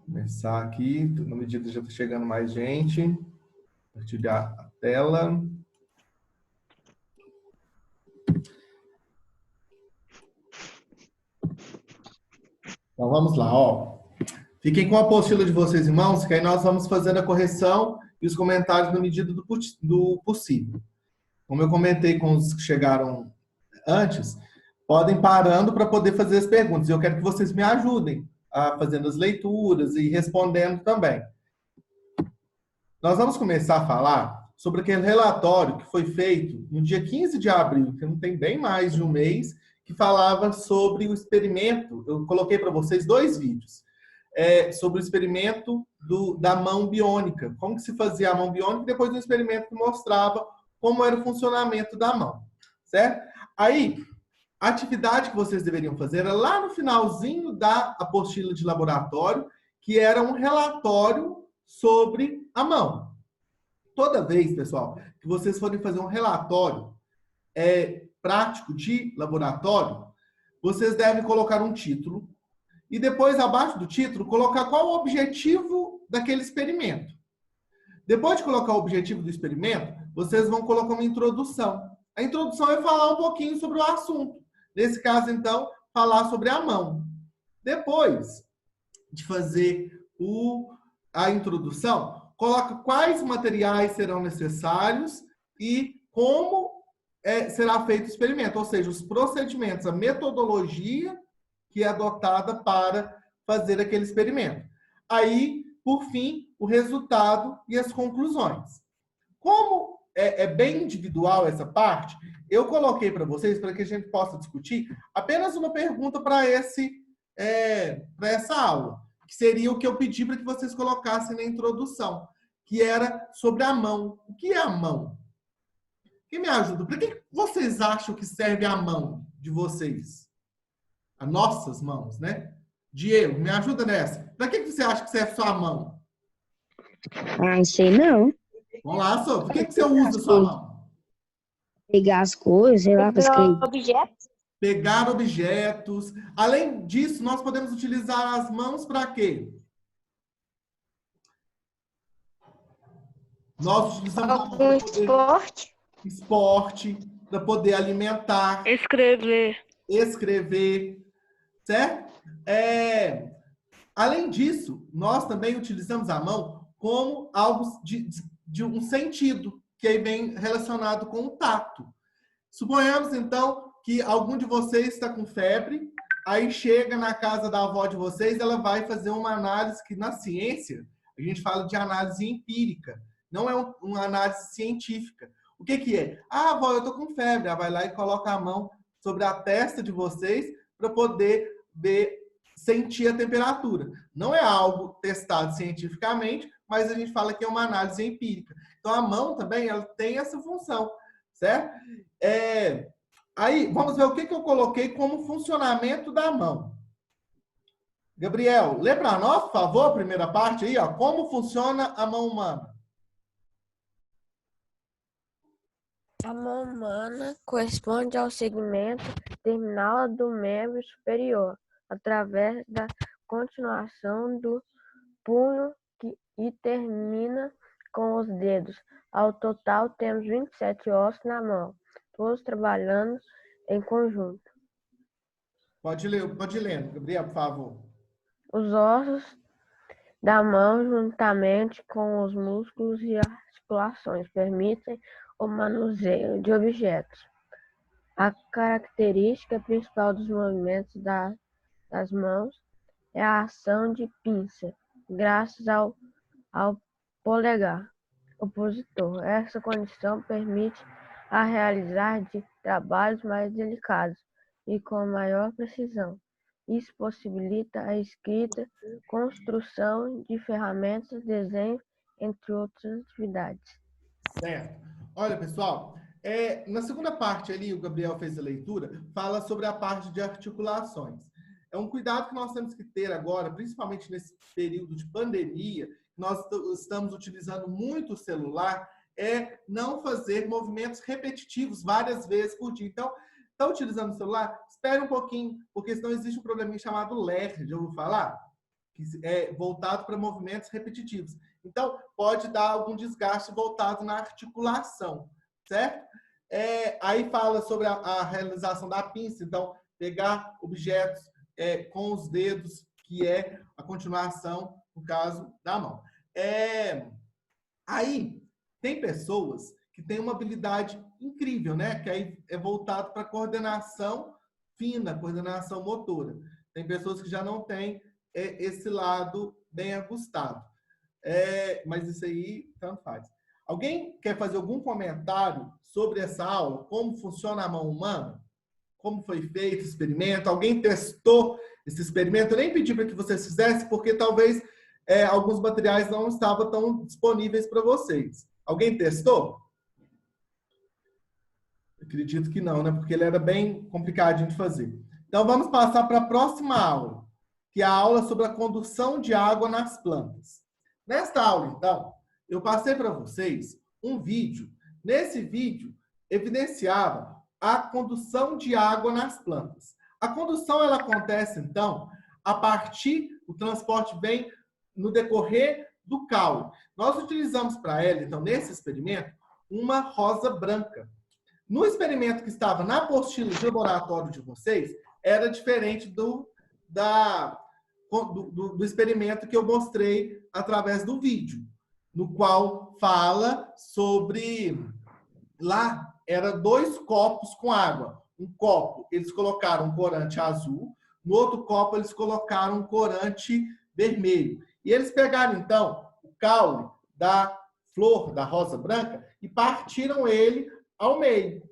Começar aqui, na medida que já está chegando mais gente. Compartilhar a tela. Então vamos lá, ó. Fiquem com a apostila de vocês em mãos, que aí nós vamos fazendo a correção e os comentários na medida do possível. Como eu comentei com os que chegaram antes, podem parando para poder fazer as perguntas. Eu quero que vocês me ajudem a fazendo as leituras e respondendo também. Nós vamos começar a falar sobre aquele relatório que foi feito no dia 15 de abril, que não tem bem mais de um mês, que falava sobre o experimento. Eu coloquei para vocês 2 vídeos. Sobre o experimento da mão biônica. Como que se fazia a mão biônica, e depois um experimento que mostrava como era o funcionamento da mão. Certo? Aí, a atividade que vocês deveriam fazer era lá no finalzinho da apostila de laboratório, que era um relatório sobre a mão. Toda vez, pessoal, que vocês forem fazer um relatório prático de laboratório, vocês devem colocar um título e depois, abaixo do título, colocar qual o objetivo daquele experimento. Depois de colocar o objetivo do experimento, vocês vão colocar uma introdução. A introdução é falar um pouquinho sobre o assunto. Nesse caso, então, falar sobre a mão. Depois de fazer a introdução, coloca quais materiais serão necessários e como será feito o experimento, ou seja, os procedimentos, a metodologia que é adotada para fazer aquele experimento. Aí, por fim, o resultado e as conclusões. Como é bem individual essa parte, eu coloquei para vocês, para que a gente possa discutir, apenas uma pergunta para essa aula, que seria o que eu pedi para que vocês colocassem na introdução, que era sobre a mão. O que é a mão? Quem me ajuda? Para que vocês acham que serve a mão de vocês? As nossas mãos, né? Diego, me ajuda nessa. Para que você acha que serve sua mão? Não sei não. Vamos lá, Sô. Por que você usa sua mão? Pegar as coisas, sei lá, para escrever. Objetos? Pegar objetos. Além disso, nós podemos utilizar as mãos para quê? Nós utilizamos Algum esporte? Esporte, para poder alimentar. Escrever. Certo? Além disso, nós também utilizamos a mão como algo de um sentido, que é bem relacionado com o tato. Suponhamos, então, que algum de vocês está com febre, aí chega na casa da avó de vocês, ela vai fazer uma análise que, na ciência, a gente fala de análise empírica, não é uma análise científica. O que é? Ah, avó, eu estou com febre. Ela vai lá e coloca a mão sobre a testa de vocês para poder sentir a temperatura. Não é algo testado cientificamente, mas a gente fala que é uma análise empírica. Então, a mão também ela tem essa função, certo? Aí, vamos ver o que eu coloquei como funcionamento da mão. Gabriel, lê para nós, por favor, a primeira parte aí, ó. Como funciona a mão humana? A mão humana corresponde ao segmento terminal do membro superior, através da continuação do punho e termina com os dedos. Ao total, temos 27 ossos na mão, todos trabalhando em conjunto. Pode ler, Gabriel, por favor. Os ossos da mão, juntamente com os músculos e articulações, permitem o manuseio de objetos. A característica principal dos movimentos das mãos é a ação de pinça, graças ao polegar opositor. Essa condição permite a realizar de trabalhos mais delicados e com maior precisão. Isso possibilita a escrita, construção de ferramentas, desenho, entre outras atividades. Certo. Olha, pessoal, na segunda parte ali, o Gabriel fez a leitura, fala sobre a parte de articulações. É um cuidado que nós temos que ter agora, principalmente nesse período de pandemia, nós estamos utilizando muito o celular, não fazer movimentos repetitivos várias vezes por dia. Então, está utilizando o celular? Espere um pouquinho, porque senão existe um probleminha chamado LER, já ouviu falar? que é voltado para movimentos repetitivos. Então, pode dar algum desgaste voltado na articulação, certo? Aí fala sobre a realização da pinça, então, pegar objetos com os dedos, que é a continuação, no caso, da mão. Aí, tem pessoas que têm uma habilidade incrível, né? Que aí é voltado para coordenação fina, coordenação motora. Tem pessoas que já não têm esse lado bem ajustado. Mas isso aí, tanto faz. Alguém quer fazer algum comentário sobre essa aula? Como funciona a mão humana? Como foi feito o experimento? Alguém testou esse experimento? Eu nem pedi para que vocês fizessem, porque talvez alguns materiais não estavam tão disponíveis para vocês. Alguém testou? Eu acredito que não, né? Porque ele era bem complicadinho de fazer. Então, vamos passar para a próxima aula, que é a aula sobre a condução de água nas plantas. Nesta aula, então, eu passei para vocês um vídeo. Nesse vídeo, evidenciava a condução de água nas plantas. A condução, ela acontece, então, a partir, o transporte vem no decorrer do caule. Nós utilizamos para ela, então, nesse experimento, uma rosa branca. No experimento que estava na apostila de laboratório de vocês, era diferente do experimento que eu mostrei através do vídeo, no qual fala sobre... Lá, era 2 copos com água. Um copo, eles colocaram um corante azul, no outro copo, eles colocaram um corante vermelho. E eles pegaram, então, o caule da flor da rosa branca e partiram ele ao meio.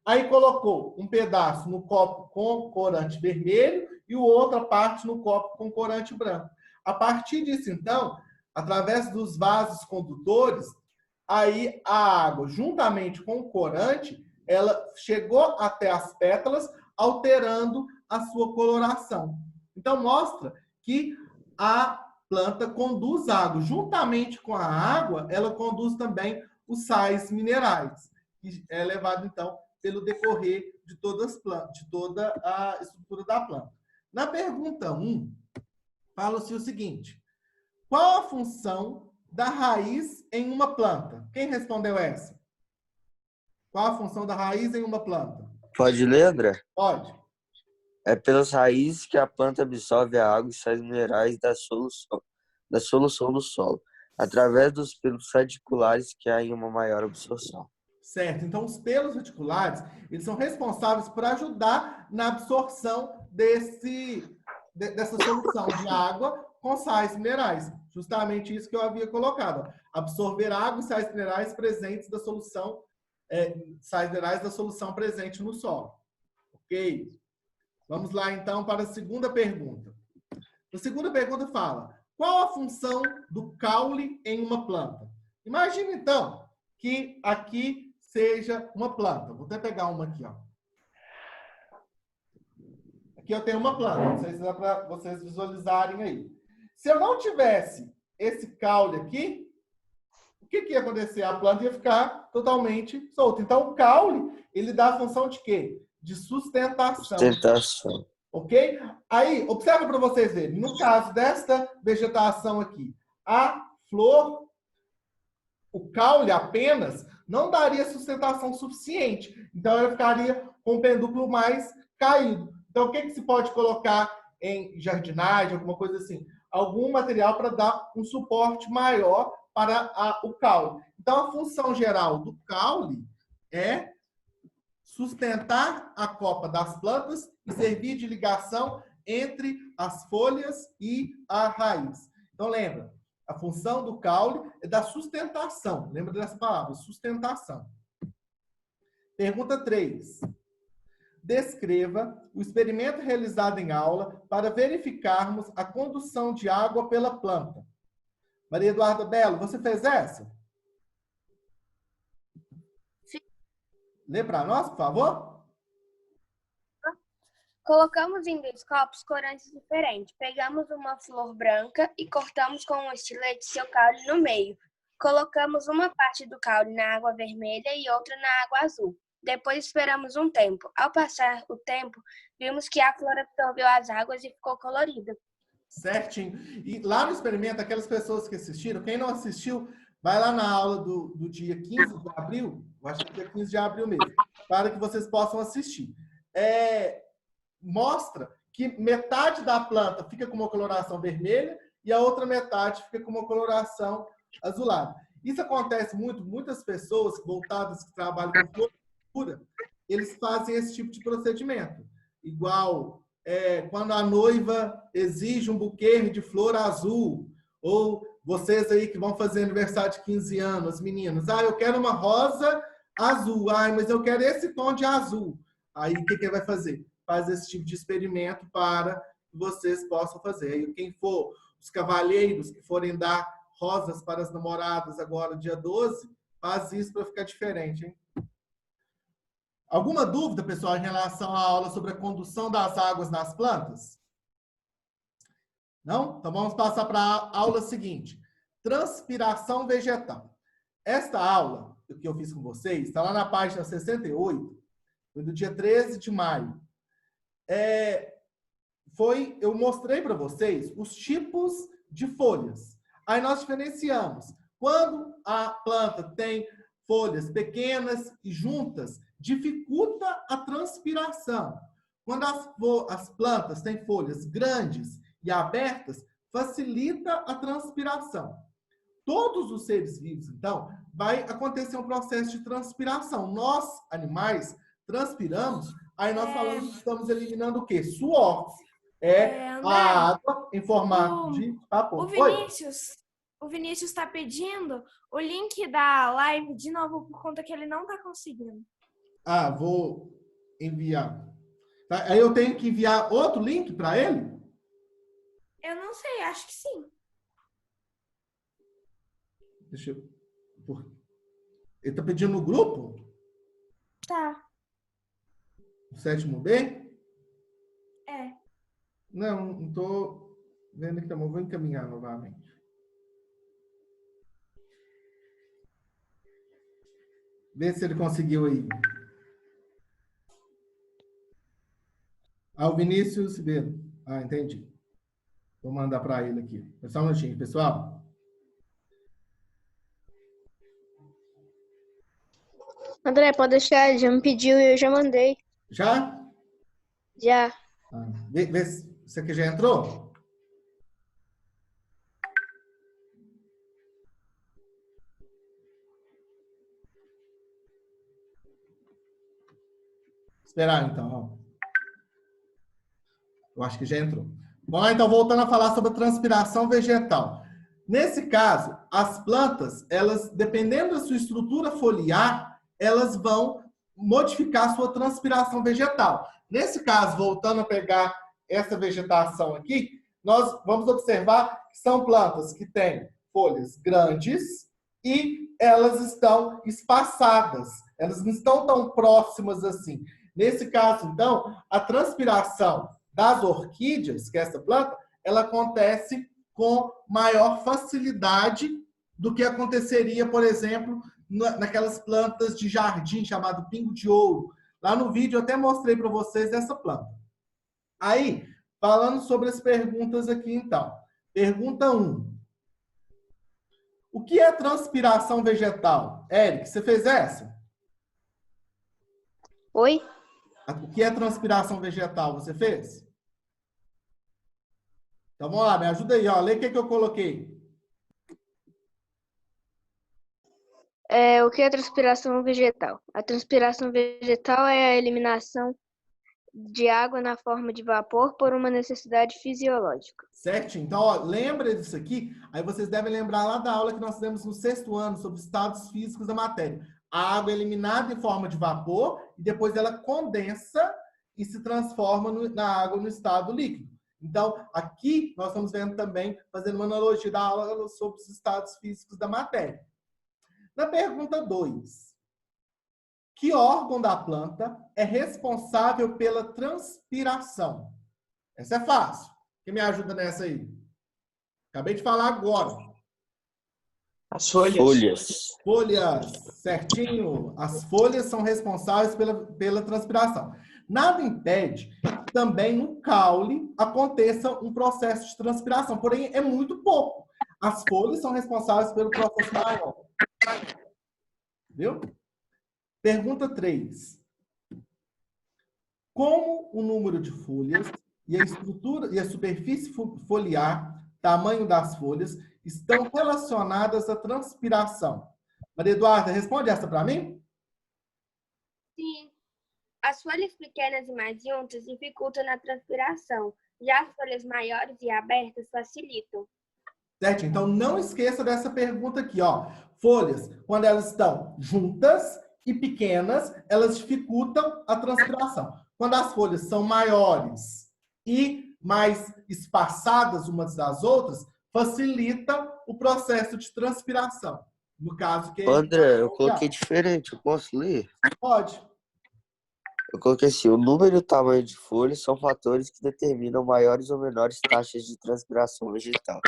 Aí colocou um pedaço no copo com corante vermelho e o outra parte no copo com corante branco. A partir disso, então, através dos vasos condutores, aí a água, juntamente com o corante, ela chegou até as pétalas, alterando a sua coloração. Então, mostra que a planta conduz água. Juntamente com a água, ela conduz também os sais minerais, que é levado, então, pelo decorrer de toda a estrutura da planta. Na pergunta 1, fala-se o seguinte: qual a função da raiz em uma planta? Quem respondeu essa? Qual a função da raiz em uma planta? Pode ler, André? Pode. É pelas raízes que a planta absorve a água e sais minerais da solução do solo, através dos pelos radiculares que há em uma maior absorção. Certo. Então, os pelos radiculares, eles são responsáveis por ajudar na absorção dessa solução de água com sais minerais. Justamente isso que eu havia colocado. Absorver água e sais minerais presentes da solução, sais minerais da solução presente no solo. Ok? Vamos lá, então, para a segunda pergunta. A segunda pergunta fala: qual a função do caule em uma planta? Imagine, então, que aqui seja uma planta. Vou até pegar uma aqui, ó. Aqui eu tenho uma planta. Não sei se dá para vocês visualizarem aí. Se eu não tivesse esse caule aqui, o que ia acontecer? A planta ia ficar totalmente solta. Então, o caule, ele dá a função de quê? De sustentação. Sustentação. Ok? Aí, observa para vocês verem. No caso desta vegetação aqui, a flor, o caule apenas, não daria sustentação suficiente. Então, ela ficaria com o pedúnculo mais caído. Então, o que se pode colocar em jardinagem, alguma coisa assim? Algum material para dar um suporte maior para o caule. Então, a função geral do caule é sustentar a copa das plantas e servir de ligação entre as folhas e a raiz. Então, lembra, a função do caule é da sustentação. Lembra dessa palavra, sustentação. Pergunta 3. Descreva o experimento realizado em aula para verificarmos a condução de água pela planta. Maria Eduarda Belo, você fez essa? Sim. Lê para nós, por favor. Colocamos em 2 copos corantes diferentes. Pegamos uma flor branca e cortamos com um estilete seu caule no meio. Colocamos uma parte do caule na água vermelha e outra na água azul. Depois esperamos um tempo. Ao passar o tempo, vimos que a flor absorveu as águas e ficou colorida. Certinho. E lá no experimento, aquelas pessoas que assistiram, quem não assistiu, vai lá na aula do dia 15 de abril, eu acho que é dia 15 de abril mesmo, para que vocês possam assistir. Mostra que metade da planta fica com uma coloração vermelha e a outra metade fica com uma coloração azulada. Isso acontece muito, muitas pessoas voltadas que trabalham com floricultura, eles fazem esse tipo de procedimento. Igual quando a noiva exige um buquê de flor azul, ou vocês aí que vão fazer aniversário de 15 anos, meninos, eu quero uma rosa azul, mas eu quero esse tom de azul. Aí o que ele vai fazer? Faz esse tipo de experimento para que vocês possam fazer. Aí quem for, os cavalheiros que forem dar rosas para as namoradas agora, dia 12, faz isso para ficar diferente, hein? Alguma dúvida, pessoal, em relação à aula sobre a condução das águas nas plantas? Não? Então vamos passar para a aula seguinte. Transpiração vegetal. Esta aula que eu fiz com vocês está lá na página 68, foi do dia 13 de maio. Eu mostrei para vocês os tipos de folhas. Aí nós diferenciamos. Quando a planta tem folhas pequenas e juntas, dificulta a transpiração. Quando as plantas têm folhas grandes e abertas, facilita a transpiração. Todos os seres vivos, então, vai acontecer um processo de transpiração. Nós, animais, transpiramos, aí nós falamos que estamos eliminando o quê? Suor. A água em formato de vapor. O Vinícius está pedindo o link da live de novo por conta que ele não está conseguindo. Vou enviar. Tá? Aí eu tenho que enviar outro link para ele? Eu não sei, acho que sim. Deixa eu... Ele está pedindo no grupo? Tá. O 7B? É. Não estou vendo aqui, não. Vou encaminhar novamente. Vê se ele conseguiu aí. O Vinícius Ribeiro. Entendi. Vou mandar para ele aqui. Só um minutinho, pessoal. André, pode deixar, ele já me pediu e eu já mandei. Já? Já. Vê se você aqui já entrou? Esperar, então. Ó. Eu acho que já entrou. Vamos lá, então, voltando a falar sobre a transpiração vegetal. Nesse caso, as plantas, elas, dependendo da sua estrutura foliar, elas vão modificar a sua transpiração vegetal. Nesse caso, voltando a pegar essa vegetação aqui, nós vamos observar que são plantas que têm folhas grandes e elas estão espaçadas. Elas não estão tão próximas assim. Nesse caso, então, a transpiração das orquídeas, que é essa planta, ela acontece com maior facilidade do que aconteceria, por exemplo, naquelas plantas de jardim chamado pingo de ouro. Lá no vídeo eu até mostrei para vocês essa planta. Aí, falando sobre as perguntas aqui, então. Pergunta 1. O que é transpiração vegetal? Eric, você fez essa? Oi? O que é transpiração vegetal? Você fez? Então, vamos lá, me ajuda aí. Lê o que eu coloquei. O que é transpiração vegetal? A transpiração vegetal é a eliminação de água na forma de vapor por uma necessidade fisiológica. Certo? Então, lembra disso aqui? Aí vocês devem lembrar lá da aula que nós fizemos no 6º ano sobre estados físicos da matéria. A água é eliminada em forma de vapor e depois ela condensa e se transforma na água no estado líquido. Então, aqui nós estamos vendo também, fazendo uma analogia da aula sobre os estados físicos da matéria. Na pergunta 2, que órgão da planta é responsável pela transpiração? Essa é fácil. Quem me ajuda nessa aí? Acabei de falar agora. As folhas. Folhas, certinho. As folhas são responsáveis pela transpiração. Nada impede que também no caule aconteça um processo de transpiração, porém é muito pouco. As folhas são responsáveis pelo processo maior. Viu? Pergunta 3. Como o número de folhas e a estrutura e a superfície foliar, tamanho das folhas, estão relacionadas à transpiração? Maria Eduarda, responde essa para mim? Sim. As folhas pequenas e mais juntas dificultam na transpiração. Já as folhas maiores e abertas facilitam. Certo? Então, não esqueça dessa pergunta aqui, ó. Folhas, quando elas estão juntas e pequenas, elas dificultam a transpiração. Quando as folhas são maiores e mais espaçadas umas das outras, facilita o processo de transpiração. No caso que... André, eu coloquei diferente, eu posso ler? Pode. Eu coloquei assim, o número e o tamanho de folhas são fatores que determinam maiores ou menores taxas de transpiração vegetal.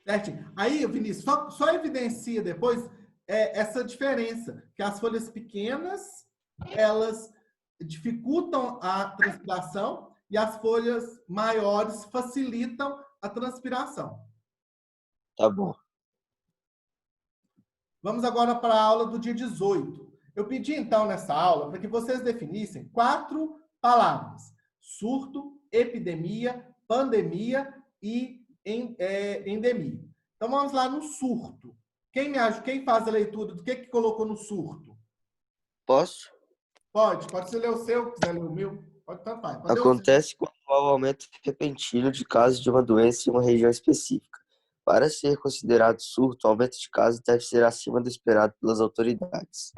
Certo? Aí, Vinícius, só evidencia depois essa diferença, que as folhas pequenas, elas dificultam a transpiração e as folhas maiores facilitam a transpiração. Tá bom. Vamos agora para a aula do dia 18. Eu pedi, então, nessa aula, para que vocês definissem 4 palavras: surto, epidemia, pandemia e endemia. Então, vamos lá no surto. Quem faz a leitura do que colocou no surto? Posso? Pode ser ler o seu, quiser ler o meu. Pode, tanto faz. Pode ler o seu. Acontece quando há um aumento repentino de casos de uma doença em uma região específica. Para ser considerado surto, o aumento de casos deve ser acima do esperado pelas autoridades.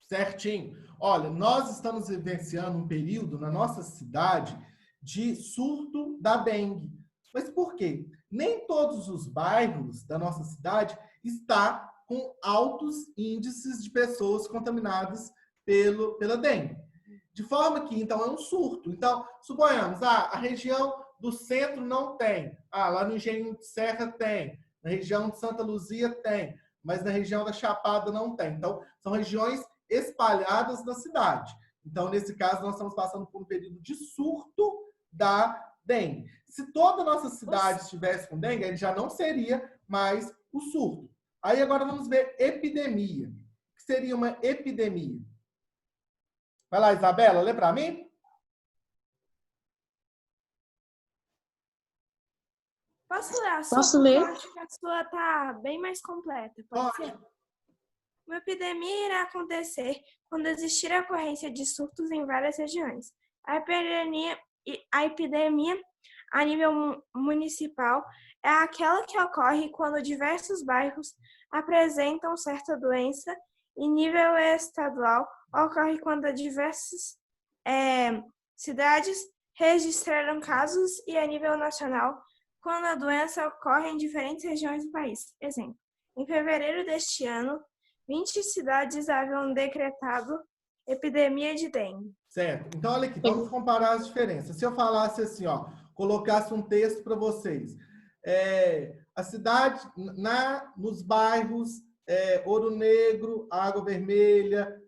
Certinho. Olha, nós estamos vivenciando um período na nossa cidade de surto da dengue. Mas por quê? Nem todos os bairros da nossa cidade estão com altos índices de pessoas contaminadas pela dengue. De forma que, então, é um surto. Então, suponhamos, a região do centro não tem. Lá no Engenho de Serra tem. Na região de Santa Luzia tem. Mas na região da Chapada não tem. Então, são regiões espalhadas na cidade. Então, nesse caso, nós estamos passando por um período de surto da dengue. Se toda a nossa cidade estivesse com dengue, ele já não seria mais o surto. Aí agora vamos ver epidemia. O que seria uma epidemia? Vai lá, Isabela, lê para mim. Posso ler a sua? Posso ler? Eu acho que a sua está bem mais completa. Pode ser? Uma epidemia irá acontecer quando existir a ocorrência de surtos em várias regiões. A epidemia a nível municipal é aquela que ocorre quando diversos bairros apresentam certa doença, e nível estadual ocorre quando diversas cidades registraram casos, e a nível nacional quando a doença ocorre em diferentes regiões do país. Exemplo, em fevereiro deste ano, 20 cidades haviam decretado epidemia de dengue. Certo. Então, olha aqui, vamos comparar as diferenças. Se eu falasse assim, colocasse um texto para vocês. A cidade, nos bairros Ouro Negro, Água Vermelha,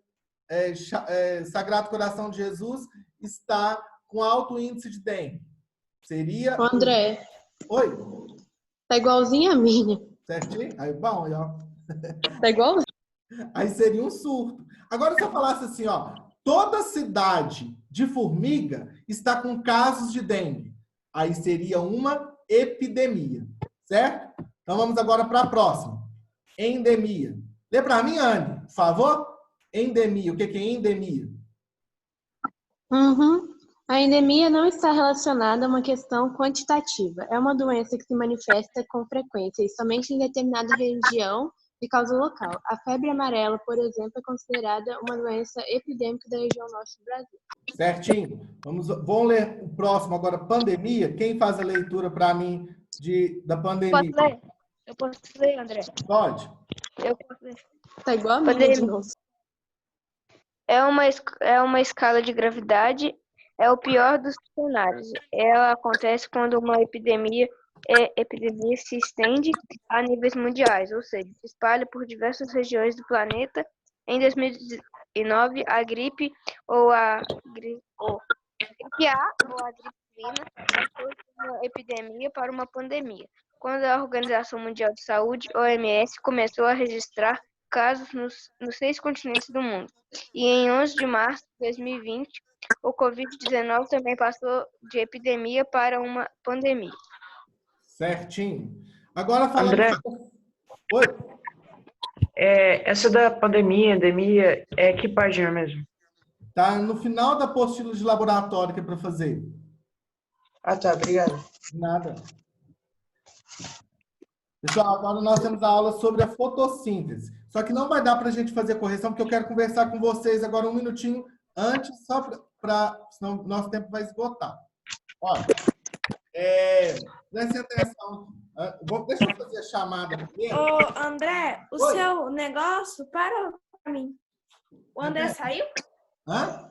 Sagrado Coração de Jesus, está com alto índice de dengue. Seria... André. Oi? Tá igualzinho a minha. Certinho? Aí, bom, Tá igual? Aí seria um surto. Agora, se eu falasse assim, toda cidade de Formiga está com casos de dengue. Aí seria uma epidemia, certo? Então, vamos agora para a próxima. Endemia. Lê para mim, Anne, por favor. Endemia. O que é endemia? A endemia não está relacionada a uma questão quantitativa. É uma doença que se manifesta com frequência e somente em determinada região de causa local. A febre amarela, por exemplo, é considerada uma doença epidêmica da região norte do Brasil. Certinho. Vamos ler o próximo agora, pandemia. Quem faz a leitura para mim da pandemia? Posso ler? Eu posso ler, André? Pode. Eu posso ler. Tá igual a minha de novo. É uma escala de gravidade, é o pior dos cenários. Ela acontece quando uma epidemia se estende a níveis mundiais, ou seja, se espalha por diversas regiões do planeta. Em 2019, a gripe ou a gripina passou de uma epidemia para uma pandemia, quando a Organização Mundial de Saúde, OMS, começou a registrar casos nos 6 continentes do mundo. E em 11 de março de 2020, o Covid-19 também passou de epidemia para uma pandemia. Certinho. Agora falando... André, Oi? essa da pandemia, endemia, é que página mesmo? Tá no final da apostila de laboratório que é para fazer. Ah, tá, obrigado. Nada. Pessoal, agora nós temos a aula sobre a fotossíntese. Só que não vai dar para a gente fazer correção, porque eu quero conversar com vocês agora um minutinho antes, só para senão o nosso tempo vai esgotar. Olha, prestem atenção. Deixa eu fazer a chamada primeiro. Ô, André, o Oi. seu negócio parou para mim. O André saiu? Hã?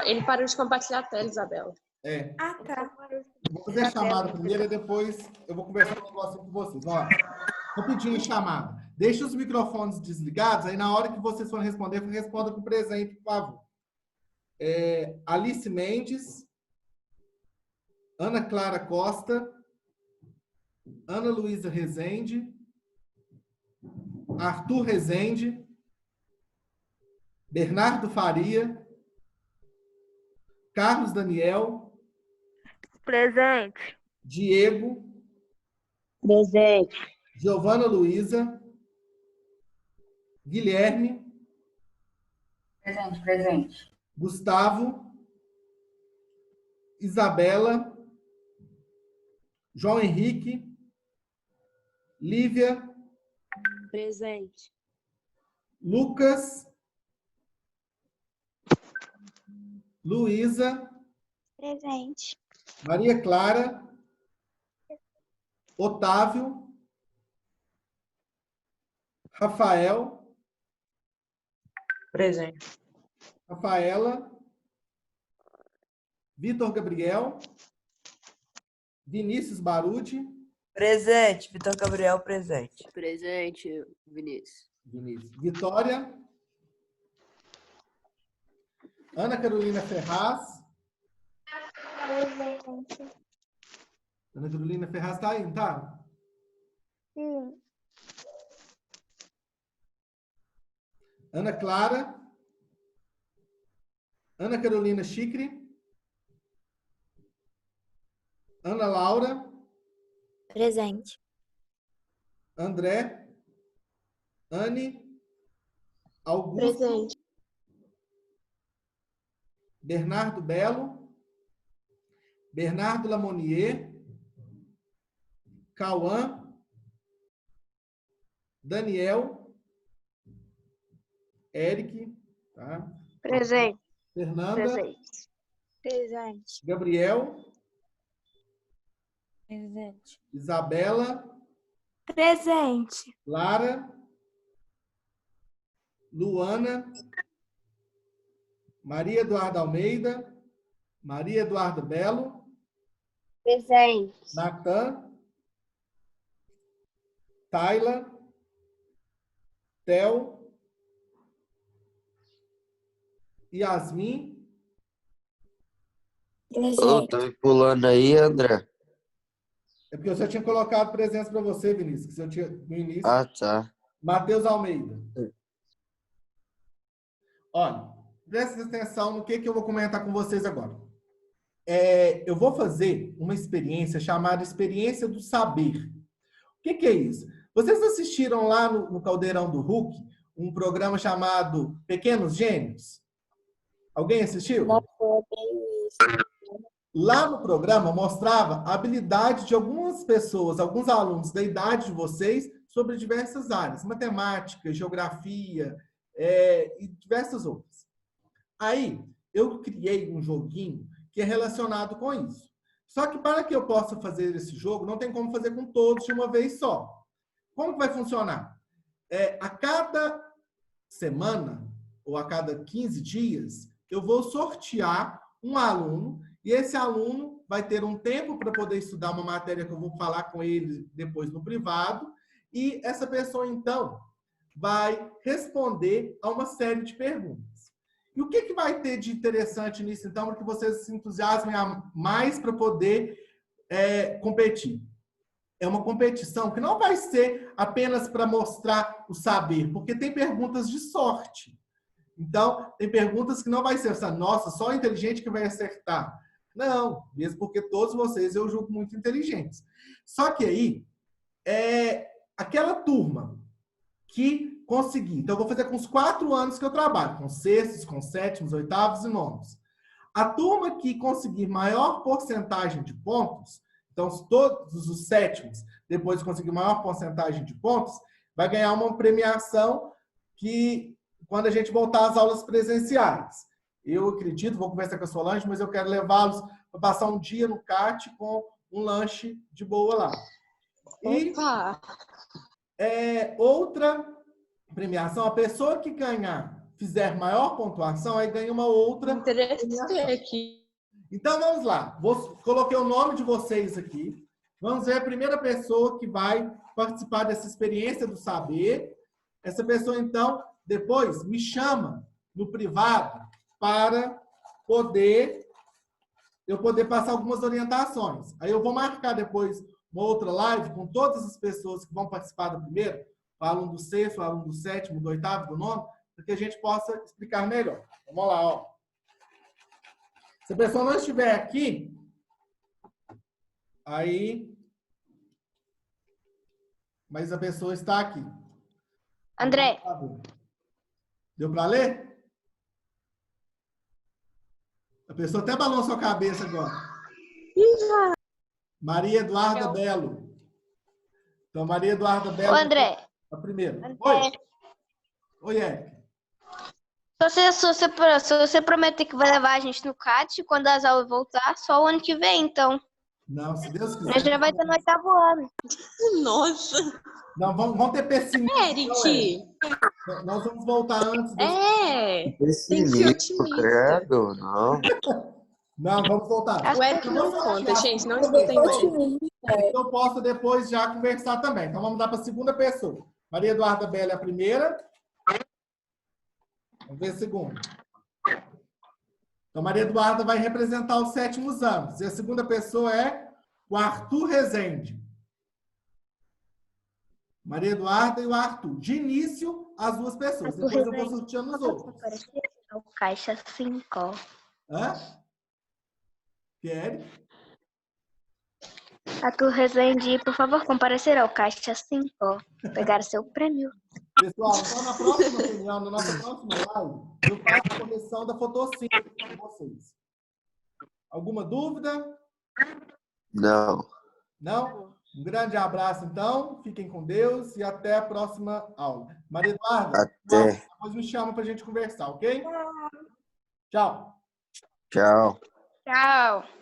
Ele parou de compartilhar a tela, Isabela. Ah, tá. Vou fazer a chamada primeiro e depois eu vou conversar um negócio com vocês. Ó, rapidinho a chamada. Deixe os microfones desligados, aí na hora que vocês forem responder, responda com presente, por favor. Alice Mendes, Ana Clara Costa, Ana Luísa Rezende, Arthur Rezende, Bernardo Faria, Carlos Daniel, Presente. Diego, Presente. Giovana Luísa, Guilherme, Presente. Gustavo, Isabela, João Henrique, Lívia, Presente. Lucas, Luísa, Presente. Maria Clara, Otávio, Rafael, Presente. Rafaela, Vitor Gabriel, Vinícius Baruti, Presente, Vitor Gabriel, presente. Presente, Vinícius. Vitória, Ana Carolina Ferraz. Ana Carolina Ferraz está aí, não tá? Sim. Ana Clara, Ana Carolina Chicre, Ana Laura, Presente. André, Anne, Augusto, Presente. Bernardo Belo, Bernardo Lamonier, Cauã, Daniel, Eric, tá? Presente. Fernanda, Presente. Gabriel, Presente. Isabela, Presente. Lara, Luana, Maria Eduarda Almeida, Maria Eduarda Belo, Presente. Natan, Tayla, Theo, Yasmin. Ô, tá me pulando aí, André? É porque eu já tinha colocado presença para você, Vinícius, que eu tinha no início. Ah, tá. Matheus Almeida. Olha, presta atenção no que eu vou comentar com vocês agora. Eu vou fazer uma experiência chamada Experiência do Saber. O que é isso? Vocês assistiram lá no Caldeirão do Hulk um programa chamado Pequenos Gênios? Alguém assistiu? Lá no programa mostrava a habilidade de algumas pessoas, alguns alunos da idade de vocês, sobre diversas áreas, matemática, geografia e diversas outras. Aí, eu criei um joguinho que é relacionado com isso. Só que para que eu possa fazer esse jogo, não tem como fazer com todos de uma vez só. Como que vai funcionar? A cada semana, ou a cada 15 dias, eu vou sortear um aluno, e esse aluno vai ter um tempo para poder estudar uma matéria que eu vou falar com ele depois no privado, e essa pessoa, então, vai responder a uma série de perguntas. E o que vai ter de interessante nisso, então, para que vocês se entusiasmem mais para poder competir? É uma competição que não vai ser apenas para mostrar o saber, porque tem perguntas de sorte. Então, tem perguntas que não vai ser, nossa, só o inteligente que vai acertar. Não, mesmo porque todos vocês eu julgo muito inteligentes. Só que aí, aquela turma que conseguir. Então, eu vou fazer com os 4 anos que eu trabalho, com sextos, com sétimos, oitavos e nonos. A turma que conseguir maior porcentagem de pontos, então todos os sétimos, depois de conseguir maior porcentagem de pontos, vai ganhar uma premiação que, quando a gente voltar às aulas presenciais. Eu acredito, vou conversar com a Solange, mas eu quero levá-los para passar um dia no CAT com um lanche de boa lá. E outra premiação, a pessoa que fizer maior pontuação, aí ganha uma outra premiação. Aqui. Então, vamos lá. Coloquei o nome de vocês aqui. Vamos ver a primeira pessoa que vai participar dessa experiência do saber. Essa pessoa, então, depois me chama no privado para eu poder passar algumas orientações. Aí eu vou marcar depois uma outra live com todas as pessoas que vão participar do primeiro, o aluno do sexto, o aluno do sétimo, do oitavo, do nono, para que a gente possa explicar melhor. Vamos lá, ó. Se a pessoa não estiver aqui, aí... Mas a pessoa está aqui. André. Deu para ler? A pessoa até balançou a cabeça agora. Maria Eduarda Belo. Então, Maria Eduarda Belo. Ô, André. A primeira. André. Oi. Oi, Érica. Se você prometer que vai levar a gente no CAT, quando as aulas voltar, só o ano que vem, então. Não, se Deus quiser. Nós já vai estar no 8º ano. Nossa. Não, vamos ter pessimismo. Eric. Nós vamos voltar antes. Tem que ser Pessimismo, otimista. credo, não. Não, vamos voltar. O Eric não conta, gente. Não escutem mais. Eu posso depois já conversar também. Então, vamos dar para a segunda pessoa. Maria Eduarda Bela é a primeira. Vamos ver a segunda. Então, Maria Eduarda vai representar os 7º anos. E a segunda pessoa é o Arthur Rezende. Maria Eduarda e o Arthur. De início, as duas pessoas. Depois eu vou sorteando os outros. O caixa 5. Hã? Quer? Arthur Rezende, por favor, comparecer ao caixa 5. Pegar seu prêmio. Pessoal, então na próxima reunião, na nossa próxima live, eu faço a correção da fotossíntese com vocês. Alguma dúvida? Não. Não? Um grande abraço, então. Fiquem com Deus e até a próxima aula. Maria Eduarda, Até. depois me chama para a gente conversar, ok? Tchau. Tchau. Tchau.